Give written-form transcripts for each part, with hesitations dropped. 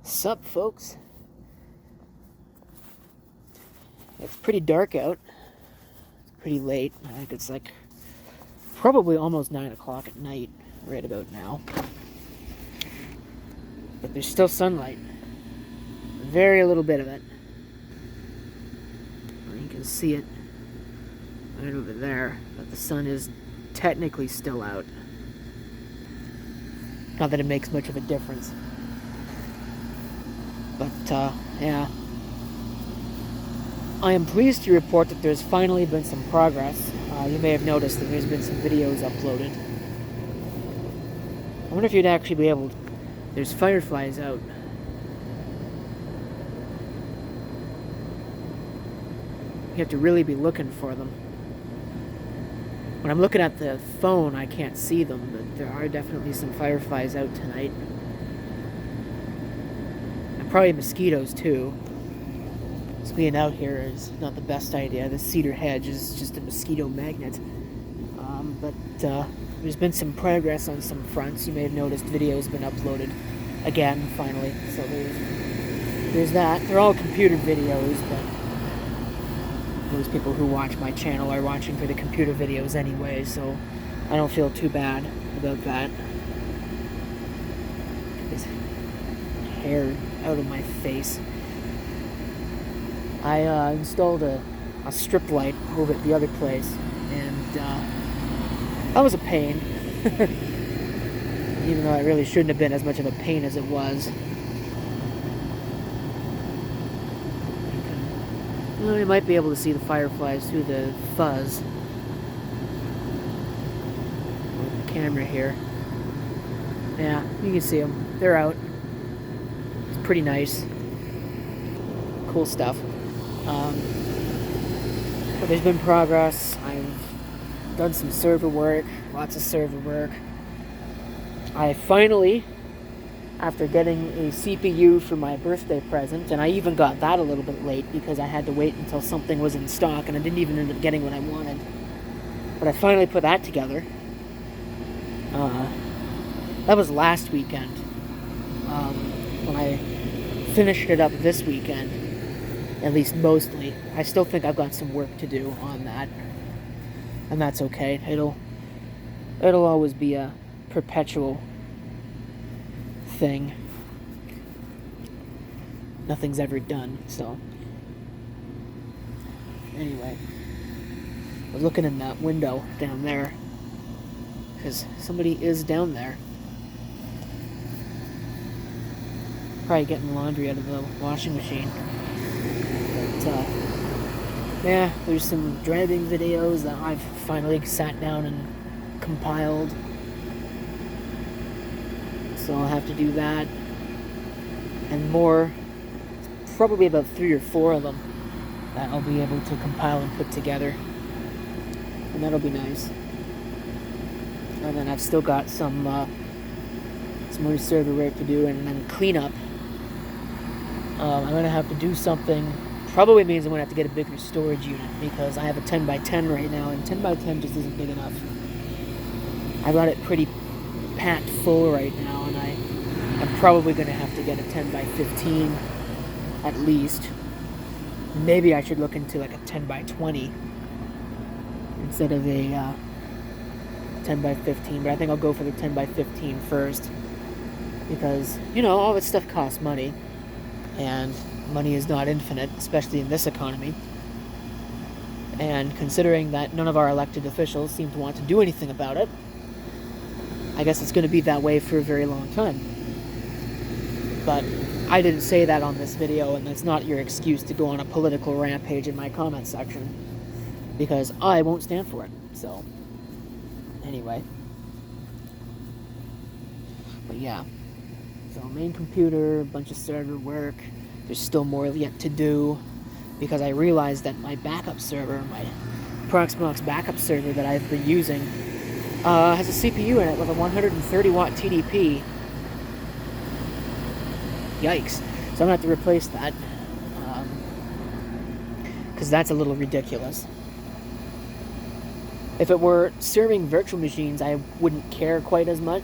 Sup, folks? It's pretty dark out. It's pretty late. I think it's like probably almost 9 o'clock at night right about now. But there's still sunlight. Very little bit of it. You can see it right over there, but the sun is technically still out. Not that it makes much of a difference. But, yeah. I am pleased to report that there's finally been some progress. You may have noticed that there's been some videos uploaded. I wonder if you'd actually be able to... There's fireflies out. You have to really be looking for them. When I'm looking at the phone, I can't see them, but there are definitely some fireflies out tonight. And probably mosquitoes, too. So being out here is not the best idea. This cedar hedge is just a mosquito magnet. But there's been some progress on some fronts. You may have noticed videos have been uploaded again, finally. So there's that. They're all computer videos, but those people who watch my channel are watching for the computer videos anyway, so I don't feel too bad about that. This hair out of my face. I installed a strip light over at the other place, and that was a pain. Even though it really shouldn't have been as much of a pain as it was. Well, you might be able to see the fireflies through the fuzz with the camera here. Yeah, you can see them. They're out. It's pretty nice. Cool stuff. But there's been progress. I've done some server work, lots of server work. I finally, after getting a CPU for my birthday present, and I even got that a little bit late because I had to wait until something was in stock, and I didn't even end up getting what I wanted. But I finally put that together. That was last weekend. When I finished it up this weekend, at least mostly. I still think I've got some work to do on that, and that's okay. It'll always be a perpetual thing. Nothing's ever done, so anyway, I was looking in that window down there because somebody is down there, probably getting laundry out of the washing machine. But yeah, there's some driving videos that I've finally sat down and compiled, so I'll have to do that and more. Probably about 3 or 4 of them that I'll be able to compile and put together, and that'll be nice. And then I've still got some more server work to do, and then cleanup. I'm gonna have to do something. Probably means I'm gonna have to get a bigger storage unit because I have a 10x10 right now, and 10x10 just isn't big enough. I got it pretty packed full right now, and I'm probably gonna have to get a 10x15 at least. Maybe I should look into like a 10x20 instead of a 10x15, but I think I'll go for the 10x15 first because, you know, all this stuff costs money, and money is not infinite, especially in this economy. And considering that none of our elected officials seem to want to do anything about it, I guess it's going to be that way for a very long time. But I didn't say that on this video, and that's not your excuse to go on a political rampage in my comment section, because I won't stand for it. So, anyway. But yeah. So, main computer, a bunch of server work. There's still more yet to do, because I realized that my backup server, my Proxmox backup server that I've been using, has a CPU in it with a 130 watt TDP. Yikes. So I'm going to have to replace that, because that's a little ridiculous. If it were serving virtual machines, I wouldn't care quite as much,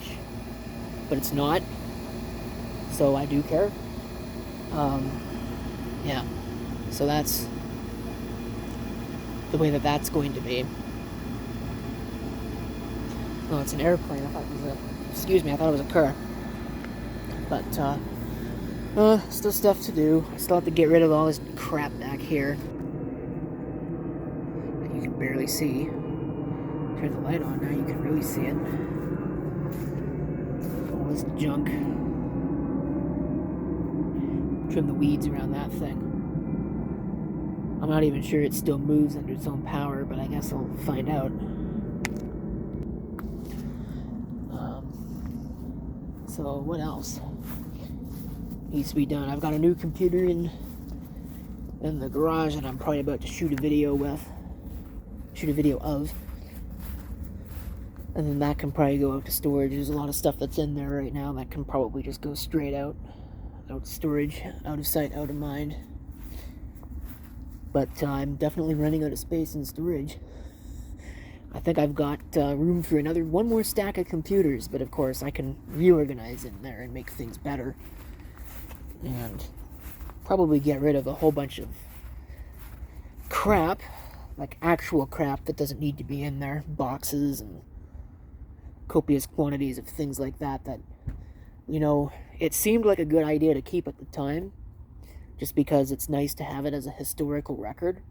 but it's not, so I do care. Yeah, so that's the way that that's going to be. Oh, it's an airplane. I thought it was excuse me, I thought it was a car. But, still stuff to do. I still have to get rid of all this crap back here that you can barely see. Turn the light on, now you can really see it. All this junk. Trim the weeds around that thing. I'm not even sure it still moves under its own power, but I guess I'll find out. So what else needs to be done? I've got a new computer in the garage that I'm probably about to shoot a video of. And then that can probably go out to storage. There's a lot of stuff that's in there right now that can probably just go straight out to storage, out of sight, out of mind. But I'm definitely running out of space in storage. I think I've got room for one more stack of computers, but of course I can reorganize in there and make things better. And probably get rid of a whole bunch of crap, like actual crap that doesn't need to be in there. Boxes and copious quantities of things like that, it seemed like a good idea to keep at the time, just because it's nice to have it as a historical record.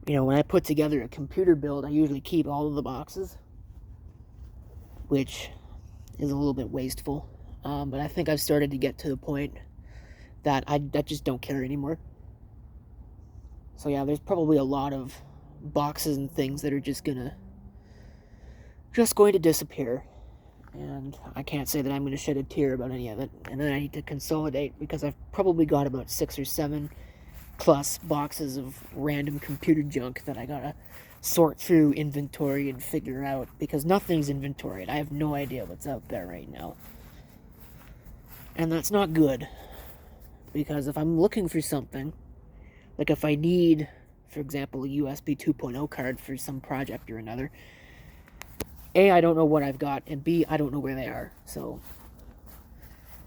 When I put together a computer build, I usually keep all of the boxes, which is a little bit wasteful. But I think I've started to get to the point that I just don't care anymore. So yeah, there's probably a lot of boxes and things that are just going to disappear. And I can't say that I'm going to shed a tear about any of it. And then I need to consolidate, because I've probably got about 6 or 7 plus boxes of random computer junk that I gotta sort through inventory and figure out, because nothing's inventoried. I have no idea what's out there right now. And that's not good, because if I'm looking for something, like if I need, for example, a USB 2.0 card for some project or another, A, I don't know what I've got, and B, I don't know where they are. So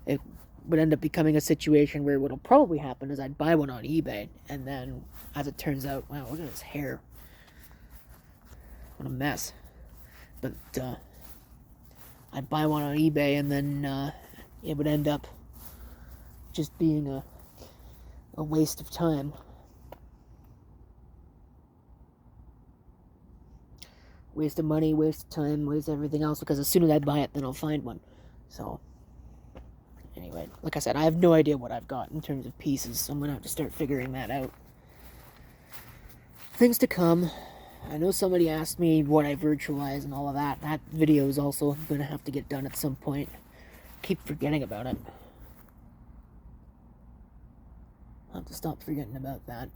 it would end up becoming a situation where what'll probably happen is I'd buy one on eBay, and then, as it turns out, wow, look at his hair. What a mess. But, I'd buy one on eBay, and then, it would end up just being a waste of time. Waste of money, waste of time, waste of everything else, because as soon as I buy it, then I'll find one. So, anyway, like I said, I have no idea what I've got in terms of pieces, so I'm going to have to start figuring that out. Things to come. I know somebody asked me what I virtualize and all of that. That video is also going to have to get done at some point. Keep forgetting about it. I'll have to stop forgetting about that.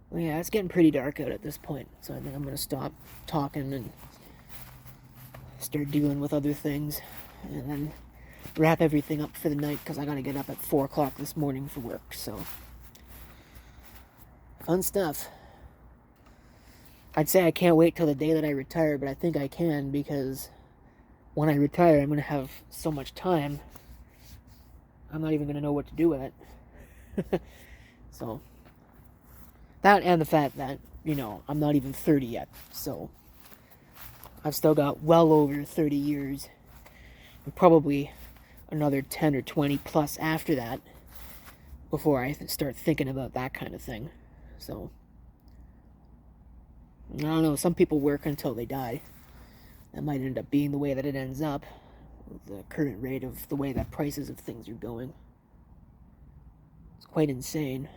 Well, yeah, it's getting pretty dark out at this point, so I think I'm going to stop talking and start dealing with other things, and then wrap everything up for the night, because I got to get up at 4 o'clock this morning for work, so fun stuff. I'd say I can't wait till the day that I retire, but I think I can, because when I retire, I'm going to have so much time, I'm not even going to know what to do with it. So, that and the fact that, I'm not even 30 yet, so I've still got well over 30 years, and probably another 10 or 20 plus after that, before I start thinking about that kind of thing. So, I don't know, some people work until they die. That might end up being the way that it ends up, with the current rate of the way that prices of things are going. It's quite insane.